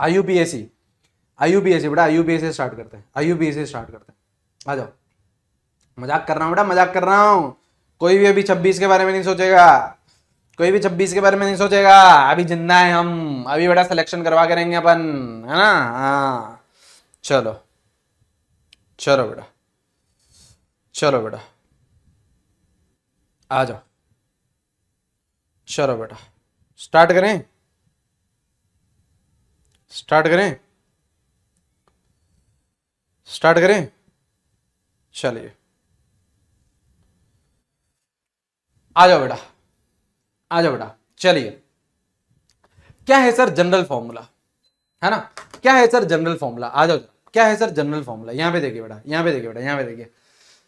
IUPAC, IUPAC बेटा, IUPAC start करते हैं, आईयूपीएसी स्टार्ट करते हैं। आ जाओ, मजाक कर रहा हूँ बेटा, मजाक कर रहा हूँ। कोई भी अभी 26 के बारे में नहीं सोचेगा, कोई भी 26 के बारे में नहीं सोचेगा। अभी जिंदा है हम, अभी बेटा सिलेक्शन करवा के रहेंगे अपन, है ना। हाँ चलो, चलो बेटा, चलो बेटा, आ जाओ, चलो बेटा, स्टार्ट करें, स्टार्ट करें, स्टार्ट करें। चलिए आ जाओ बेटा, आ जाओ बेटा। चलिए, क्या है सर जनरल फॉर्मूला, है ना, क्या है सर जनरल फॉर्मूला। आ जाओ, क्या है सर जनरल फॉर्मूला। यहां पे देखिए बेटा, यहां पे देखिए बेटा, यहां पे देखिए।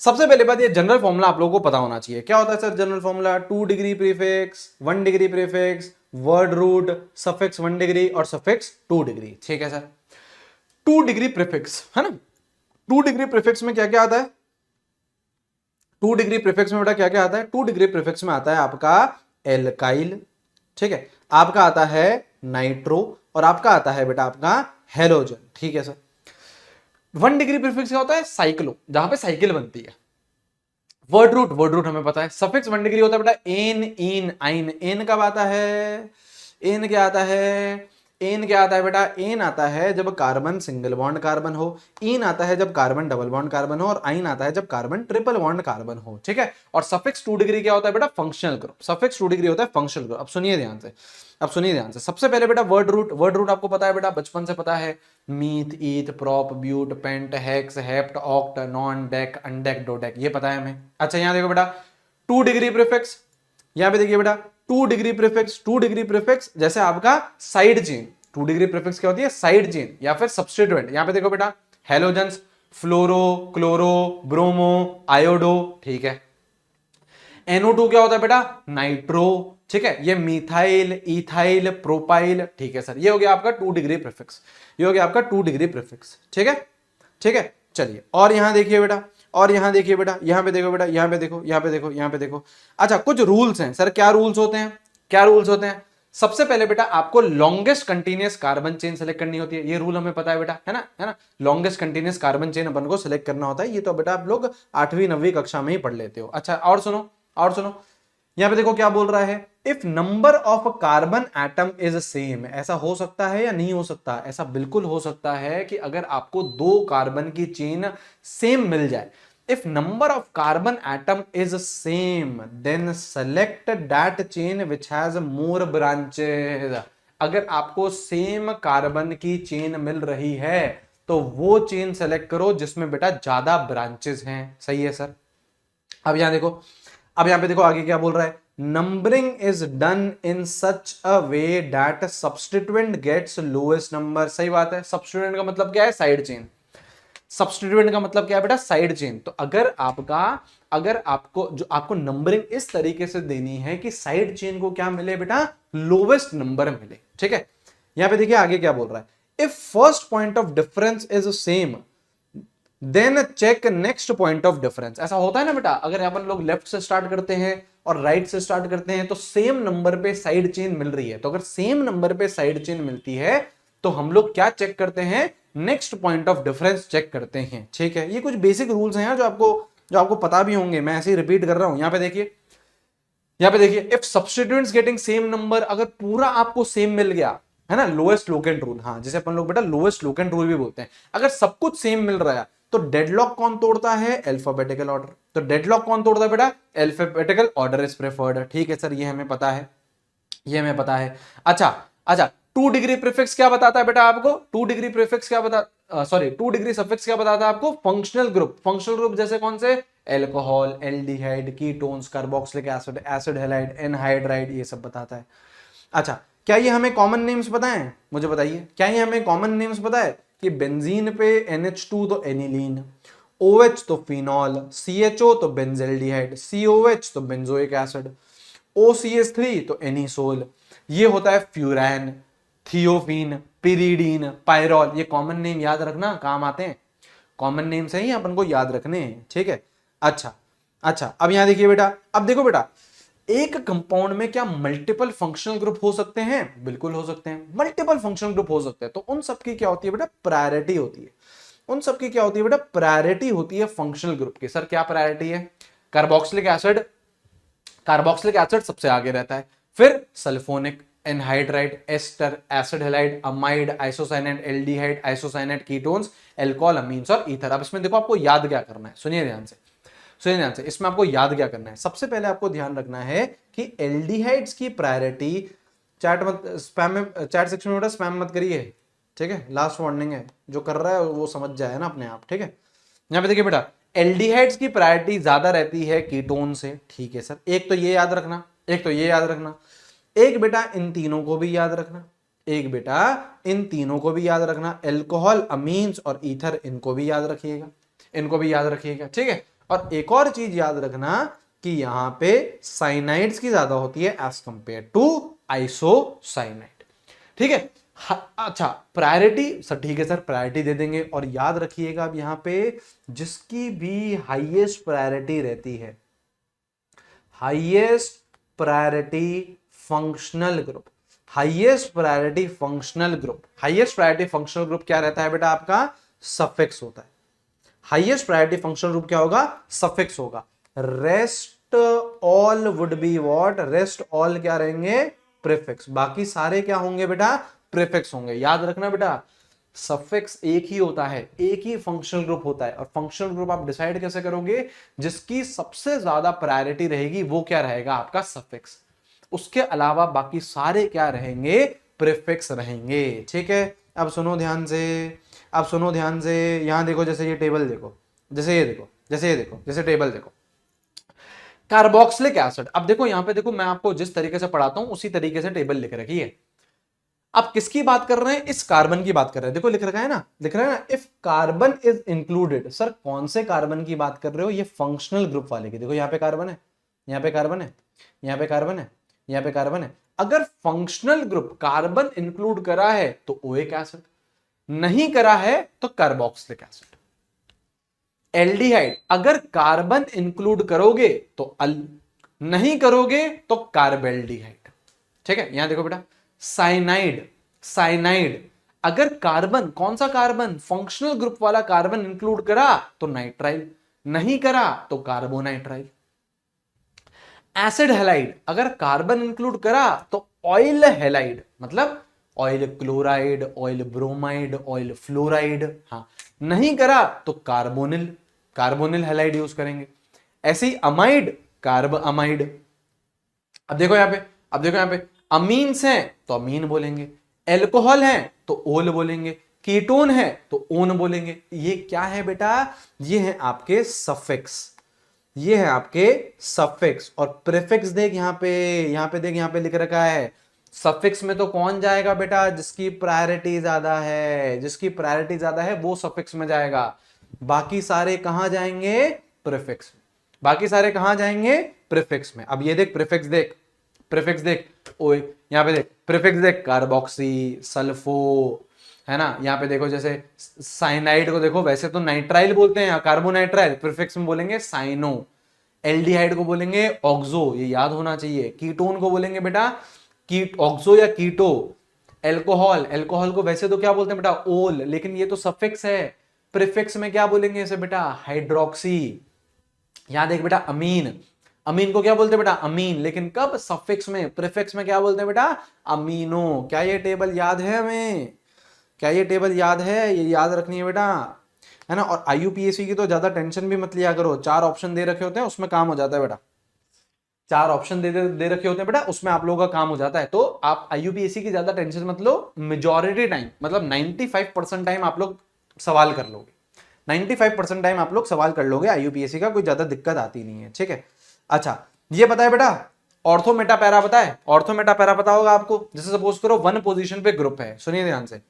सबसे पहले बात, ये जनरल फॉर्मूला आप लोगों को पता होना चाहिए। क्या होता है sir general formula? 2 degree prefix, 1 degree prefix, word root, suffix 1 degree और सफिक्स 2 डिग्री। ठीक है सर, 2 डिग्री प्रीफिक्स, है ना। 2 डिग्री प्रीफिक्स में क्या क्या आता है? 2 डिग्री प्रीफिक्स में बेटा क्या क्या आता है? 2 डिग्री प्रीफिक्स में आता है आपका एल्काइल, ठीक है, आपका आता है नाइट्रो, और आपका आता है बेटा आपका हेलोजन। ठीक है सर। 1 डिग्री प्रीफिक्स क्या होता है? साइक्लो, जहां पे साइकिल बनती है। वर्ड रूट, वर्ड रूट हमें पता है। सफिक्स 1 डिग्री होता है बेटा एन, इन, आइन। एन कब आता है? एन क्या आता है? एन क्या आता है बेटा? एन आता है जब कार्बन सिंगल बॉन्ड कार्बन हो, इन आता है जब कार्बन डबल बॉन्ड कार्बन हो, और आइन आता है जब कार्बन ट्रिपल बॉन्ड कार्बन हो। ठीक है। और सफिक्स 2 डिग्री क्या होता है बेटा? Functional group. सफिक्स 2 डिग्री होता है फंक्शनल ग्रुप। अब सुनिए ध्यान से, अब सुनिए ध्यान से। सबसे पहले बेटा वर्ड रूट, वर्ड रूट आपको पता है बेटा, बचपन से पता है। Meth, eth, prop, but, pent, hex, hept, oct, non, dec, undec, dodec, ये पता है हमें। अच्छा यहां देखो बेटा 2 डिग्री प्रीफिक्स, यहां पे देखिए बेटा 2 डिग्री प्रीफिक्स, 2 डिग्री प्रीफिक्स जैसे आपका साइड चेन। 2 डिग्री प्रीफिक्स क्या होती है? साइड चेन या फिर सब्स्टिट्यूएंट। यहां पे देखो बेटा हेलोजेंस, फ्लोरो, क्लोरो, ब्रोमो, आयोडो। ठीक है। NO2 क्या होता है बेटा? नाइट्रो। ठीक है। ये मिथाइल, इथाइल, प्रोपाइल। ठीक है सर, ये हो गया आपका 2 डिग्री प्रीफिक्स, ये हो गया आपका 2 डिग्री प्रीफिक्स। ठीक है, ठीक है। चलिए, और यहां देखिए बेटा, और यहां देखिए बेटा, यहां पे देखो बेटा, यहां पे देखो, यहां पे देखो, यहां पे देखो। अच्छा, कुछ रूल्स हैं सर। क्या रूल्स होते हैं? क्या रूल्स होते हैं? सबसे पहले बेटा आपको longest continuous carbon chain select करनी होती है। ये रूल हमें पता है बेटा, है ना, है ना। लॉन्गेस्ट कंटीन्यूअस कार्बन चेन अपन को सिलेक्ट करना होता है। ये तो बेटा आप लोग 8वीं 9वीं कक्षा में ही पढ़ लेते हो। अच्छा, और सुनो, और सुनो, यहां पे देखो क्या बोल रहा है। If number of carbon atom is same, ऐसा हो सकता है या नहीं हो सकता? ऐसा बिल्कुल हो सकता है कि अगर आपको 2 कार्बन की चेन सेम मिल जाए, if number of carbon atom is same then select that chain which has more branches. अगर आपको सेम कार्बन की चेन मिल रही है तो वो चेन सेलेक्ट करो जिसमें बेटा ज्यादा ब्रांचेस हैं। सही है सर। अब यहां देखो, अब यहां पे देखो आगे क्या बोल रहा है। Numbering is done in such a way that substituent gets lowest number. सही बात है। सब्स्टिट्यूएंट का मतलब क्या है? Side chain. सब्स्टिट्यूएंट का मतलब क्या है बेटा? Side chain. तो अगर आपका, अगर आपको जो आपको नंबरिंग इस तरीके से देनी है कि साइड चेन को क्या मिले बेटा? लोवेस्ट नंबर मिले। ठीक है। यहां पे देखिए आगे क्या बोल रहा है। If first point of difference is same then check next point of difference. ऐसा होता है ना बेटा, अगर अपन लोग लेफ्ट से स्टार्ट करते हैं और राइट से स्टार्ट करते हैं तो सेम नंबर पे साइड चेन मिल रही है। तो अगर सेम नंबर पे साइड चेन मिलती है तो हम लोग क्या चेक करते हैं? Next point of difference check करते हैं। ठीक है। ये कुछ बेसिक रूल्स हैं जो आपको पता भी होंगे। मैं ऐसे ही रिपीट कर रहा हूं। यहां पे देखिए, यहां पे देखिए, if substituents getting same number, अगर पूरा आपको सेम मिल गया, है ना, लोएस्ट लोकेंट रूल। हाँ, जिसे अपन लोग बेटा लोएस्ट लोकेंट रूल भी बोलते हैं। अगर सब कुछ सेम मिल रहा है तो डेडलॉक कौन तोड़ता है? Alphabetical order. तो डेडलॉक कौन तोड़ता है बेटा? Alphabetical order is preferred. ठीक है सर, ये हमें पता है, ये हमें पता है। अच्छा, अच्छा, 2 डिग्री प्रीफिक्स क्या बताता है बेटा आपको? 2 डिग्री प्रीफिक्स क्या बता, सॉरी 2 डिग्री सफिक्स क्या बताता है आपको? Functional group. फंक्शनल ग्रुप जैसे कौन से? Alcohol, aldehyde, ketones, carboxylic acid, acid halide, anhydride, ये सब बताता है। अच्छा, क्या ये हमें कॉमन नेम्स पता है? मुझे बताइए, क्या ये हमें कॉमन नेम्स पता है कि बेंजीन पे NH2 तो एनिलीन, OH तो फिनॉल, CHO तो बेंजेल्डिहाइड, COH तो बेंजोइक एसिड, OCH3 तो एनिसोल, ये होता है फ्यूरैन, थियोफीन, पिरीडीन, पायरोल। ये कॉमन नेम याद रखना, काम आते हैं। कॉमन नेम से ही अपन को याद रखने हैं। ठीक है। अच्छा, अच्छा, अब यहां देखिए बेटा, अब देखो बेटा, एक कंपाउंड में क्या मल्टीपल फंक्शनल ग्रुप हो सकते हैं? बिल्कुल हो सकते हैं, मल्टीपल फंक्शनल ग्रुप हो सकते हैं। तो उन सबकी क्या होती है बेटा? प्रायोरिटी होती है। उन सबकी क्या होती है बेटा? प्रायोरिटी होती है फंक्शनल ग्रुप की। सर क्या प्रायोरिटी है? कार्बोक्सिलिक एसिड, कार्बोक्सिलिक एसिड सबसे आगे रहता है, फिर sulphonic, anhydride, ester, acid halide, amide, isocyanate, aldehyde, isocyanate, ketones, alcohol, amines और ईथर। अब इसमें देखो आपको याद क्या करना है, सुनिए ध्यान से, सुनिए ध्यान से। इसमें आपको याद क्या करना है? सबसे पहले आपको ध्यान रखना है कि एल्डिहाइड्स की प्रायोरिटी, चैट मत स्पैम में, चैट सेक्शन में बेटा स्पैम मत करिए, ठीक है? लास्ट वार्निंग है, जो कर रहा है वो समझ जाए ना अपने आप, ठीक है? यहां पे देखिए बेटा, एल्डिहाइड्स की प्रायोरिटी ज्यादा रहती है कीटोन से, ठीक है सर? एक तो ये याद रखना, एक तो ये याद रखना, एक बेटा इन तीनों को भी याद रखना, एक बेटा इन तीनों को भी याद रखना, एल्कोहल, अमीन्स और ईथर, इनको भी याद रखिएगा, इनको भी याद रखिएगा, ठीक है? और एक और चीज याद रखना कि यहां पे साइनाइड्स की ज्यादा होती है एज कंपेयर टू आइसोसाइनाइड, ठीक है? अच्छा, प्रायोरिटी सर, ठीक है सर, प्रायोरिटी दे देंगे। और याद रखिएगा अब यहां पे जिसकी भी हाईएस्ट प्रायोरिटी रहती है, highest priority functional group, highest priority functional group, highest priority functional group क्या रहता है बेटा? आपका सफिक्स होता है। हाईएस्ट प्रायोरिटी फंक्शनल ग्रुप क्या होगा? सफिक्स होगा। Rest all would be what? Rest all क्या रहेंगे? प्रीफिक्स। बाकी सारे क्या होंगे बेटा? प्रीफिक्स होंगे। याद रखना बेटा, सफिक्स एक ही होता है, एक ही फंक्शनल ग्रुप होता है। और फंक्शनल ग्रुप आप डिसाइड कैसे करोगे? जिसकी सबसे ज्यादा प्रायोरिटी रहेगी वो क्या रहेगा? आपका सफिक्स। उसके अलावा बाकी सारे क्या रहेंगे? प्रीफिक्स रहेंगे, ठीक है? अब सुनो ध्यान से, अब सुनो ध्यान से। यहां देखो, जैसे ये टेबल देखो, जैसे ये देखो, जैसे ये देखो, जैसे टेबल देखो, कार्बोक्सिलिक एसिड। अब देखो यहां पे देखो, मैं आपको जिस तरीके से पढ़ाता हूं उसी तरीके से टेबल लिख रखी है। अब किसकी बात कर रहे हैं? इस कार्बन की बात कर रहे हैं। देखो लिख रखा है ना, लिख रहा है ना, if carbon is included. Sir कौन से कार्बन की बात कर रहे हो? ये फंक्शनल ग्रुप वाले की। देखो यहां पे कार्बन है, यहां पे कार्बन है, यहां पे कार्बन है, यहां पे कार्बन है। अगर फंक्शनल ग्रुप कार्बन इंक्लूड करा है तो ओइक एसिड, नहीं करा है तो कार्बोक्सिलिक एसिड। एल्डिहाइड अगर कार्बन इंक्लूड करोगे तो अल, नहीं करोगे तो कार्बेल्डिहाइड, ठीक है? यहां देखो बेटा, साइनाइड, साइनाइड अगर कार्बन, कौन सा कार्बन? फंक्शनल ग्रुप वाला कार्बन इंक्लूड करा तो नाइट्राइल, नहीं करा तो कार्बोनाइट्राइल। एसिड हैलाइड अगर कार्बन इंक्लूड करा तो ऑयल हैलाइड, मतलब oil chloride, oil bromide, oil fluoride. हाँ, नहीं करा तो कार्बोनिल, कार्बोनिल हैलाइड यूज करेंगे। ऐसे ही अमाइड, कार्ब अमाइड। अब देखो यहां पे, अब देखो यहां पे, अमीन्स हैं तो अमीन बोलेंगे, एल्कोहल है तो ओल बोलेंगे, कीटोन है तो ओन बोलेंगे। ये क्या है बेटा? ये है आपके सफिक्स, ये है आपके सफिक्स। और प्रीफिक्स देख यहां पे, यहां पे देख, यहां पे लिख रखा है सफिक्स में तो कौन जाएगा बेटा? जिसकी प्रायोरिटी ज्यादा है, जिसकी प्रायोरिटी ज्यादा है वो सफिक्स में जाएगा। बाकी सारे कहां जाएंगे? प्रीफिक्स में। बाकी सारे कहां जाएंगे? प्रीफिक्स में। अब ये देख प्रीफिक्स देख, प्रीफिक्स देख, ओए यहां पे देख प्रीफिक्स देख, कार्बोक्सी, सल्फो, है ना? यहां पे देखो जैसे साइनाइड को देखो, वैसे तो नाइट्राइल बोलते हैं, कार्बोनाइट्राइल, प्रीफिक्स में बोलेंगे साइनो। एल्डिहाइड को बोलेंगे ऑक्सो, ये याद होना चाहिए। कीटोन को बोलेंगे बेटा कीट, ऑक्सो या कीटो। एल्कोहल, एल्कोहल को वैसे तो क्या बोलते हैं बेटा? ओल, लेकिन ये तो सफिक्स है। प्रीफिक्स में क्या बोलेंगे इसे बेटा? हाइड्रोक्सी। यहां देख बेटा, अमीन, अमीन को क्या बोलते हैं बेटा? अमीन। लेकिन कब? सफिक्स में। प्रीफिक्स में क्या बोलते हैं बेटा? अमीनो। क्या ये टेबल याद है हमें? क्या ये टेबल याद है? ये याद रखनी है बेटा, है ना? और आईयूपीएससी की तो ज्यादा टेंशन भी मत लिया करो। 4 ऑप्शन दे रखे होते हैं, उसमें काम हो जाता है बेटा। 4 ऑप्शन दे रखे होते हैं बेटा, उसमें आप लोगों का काम हो जाता है। तो आप आईयूपीएससी की ज्यादा टेंशन मत लो। मेजॉरिटी टाइम, मतलब 95% टाइम आप लोग सवाल कर लोगे, 95% टाइम आप लोग सवाल कर लोगे आईयूपीएससी का, कोई ज्यादा दिक्कत आती नहीं है, ठीक है? अच्छा, ये बताए बेटा, ऑर्थो मेटा पैरा पता है? ऑर्थो मेटा पैरा पता होगा आपको। जैसे सपोज करो 1 पोजीशन पे ग्रुप है, सुनिए ध्यान से,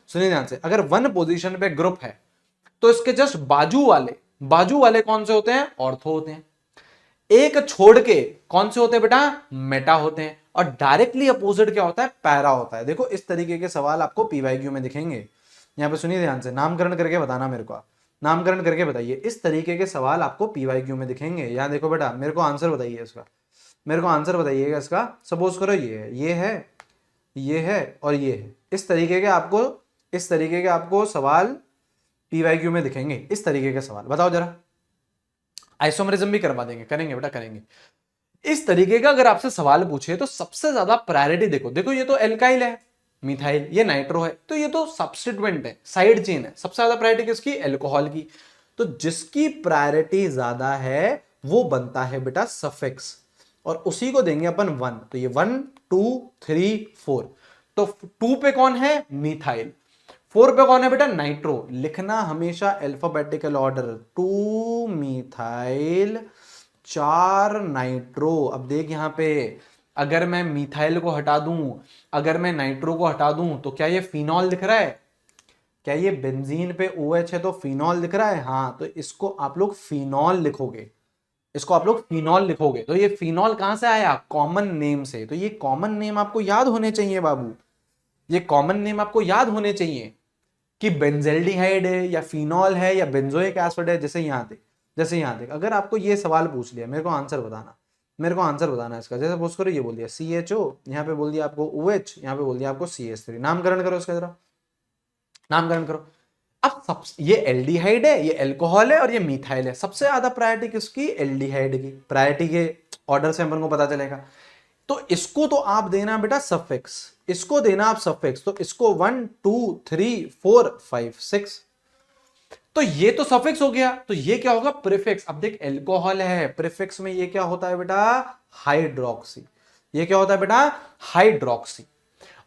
सुनिए ध्यान से। अगर 1 पोजीशन पे ग्रुप है तो इसके जस्ट बाजू वाले, बाजू वाले कौन से होते हैं? ऑर्थो होते हैं। एक छोड़ के कौन से होते हैं बेटा? मेटा होते हैं। और डायरेक्टली अपोजिट क्या होता है? पैरा होता है। देखो इस तरीके के सवाल आपको पीवाईक्यू में दिखेंगे। यहां पे सुनिए ध्यान से, नामकरण करके बताना मेरे को, नामकरण करके बताइए। इस तरीके के सवाल आपको पीवाईक्यू में दिखेंगे। यहां देखो बेटा, मेरे को आंसर बताइए इसका, मेरे को आंसर बताइएगा इसका। सपोज करो ये है और ये है। इस तरीके के आपको सवाल पीवाईक्यू में दिखेंगे, इस तरीके के सवाल। बताओ जरा, आइसोमरिज्म भी करवा देंगे, करेंगे बेटा करेंगे। इस तरीके का अगर आपसे सवाल पूछे तो सबसे ज्यादा प्रायोरिटी देखो ये तो एल्काइल है, मिथाइल, ये नाइट्रो है, तो ये तो सब्स्टिट्यूएंट है, साइड चेन है। सबसे ज्यादा प्रायोरिटी किसकी? एल्कोहल की। तो जिसकी प्रायोरिटी ज्यादा है वो बनता है बेटा सफिक्स, और उसी को देंगे अपन 1। तो ये 1 2 3 4। तो 2 पे कौन है? मिथाइल। 4 पे कौन है बेटा? नाइट्रो। लिखना हमेशा अल्फाबेटिकल ऑर्डर, 2 मिथाइल 4 नाइट्रो। अब देख यहां पे, अगर मैं मिथाइल को हटा दूं, अगर मैं नाइट्रो को हटा दूं, तो क्या ये फिनॉल दिख रहा है? क्या ये बेंजीन पे OH है तो फिनॉल दिख रहा है? हाँ, तो इसको आप लोग फिनॉल लिखोगे, इसको आप लोग फिनॉल लिखोगे। तो ये फिनॉल कहां से आया? कॉमन नेम से। तो ये कॉमन नेम आपको याद होने चाहिए बाबू, ये कॉमन नेम आपको याद होने चाहिए कि बेंजेल्डिहाइड है या फिनॉल है या बेंजोइक एसिड है। जैसे यहां देख, अगर आपको ये सवाल पूछ लिया, मेरे को आंसर बताना इसका। जैसे पूछ करो, ये बोल दिया CHO, यहाँ पे बोल दिया आपको OH, यहाँ पे बोल दिया आपको CH3। नामकरण करो इसका, जरा नामकरण करो। अब ये एल्डिहाइड है, ये अल्कोहल है और ये मिथाइल है। सबसे ज्यादा प्रायोरिटी किसकी? एल्डिहाइड की। प्रायोरिटी के ऑर्डर से अपन को पता चलेगा। तो इसको तो आप देना बेटा सफिक्स, इसको देना आप सफिक्स। तो इसको 1 2 3 4 5 6। तो ये तो सफिक्स हो गया, तो ये क्या होगा? प्रीफिक्स। अब देख एल्कोहल है, प्रीफिक्स में ये क्या होता है बेटा? हाइड्रोक्सी। ये क्या होता है बेटा? हाइड्रोक्सी।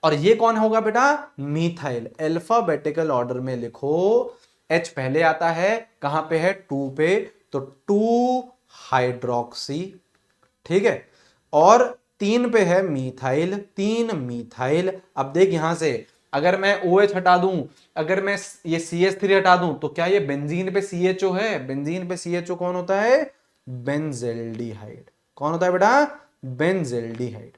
और ये कौन होगा बेटा? मिथाइल। अल्फाबेटिकल ऑर्डर में लिखो, H पहले आता है, कहां पे है? 2 पे, तो 2 हाइड्रोक्सी, ठीक है। और 3 पे है मिथाइल, 3 मिथाइल। अब देख यहां से, अगर मैं OH हटा दूं, अगर मैं ये CH3 हटा दूं, तो क्या ये बेंजीन पे CHO है? बेंजीन पे CHO कौन होता है? बेंजेल्डिहाइड। कौन होता है बेटा? बेंजेल्डिहाइड।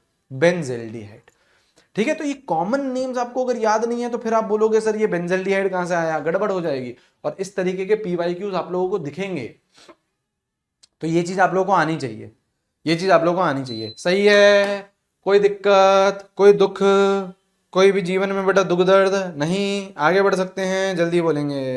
ठीक है। तो ये कॉमन नेम्स आपको अगर याद नहीं है तो फिर आप बोलोगे सर ये बेंजेल्डिहाइड कहां से आया, गड़बड़ हो जाएगी। और इस तरीके के PYQs आप लोगों को दिखेंगे। तो ये चीज आप लोगों को आनी चाहिए, ये चीज आप लोगों को आनी चाहिए। सही है? कोई दिक्कत, कोई दुख, कोई भी जीवन में बेटा दुख दर्द नहीं? आगे बढ़ सकते हैं, जल्दी बोलेंगे।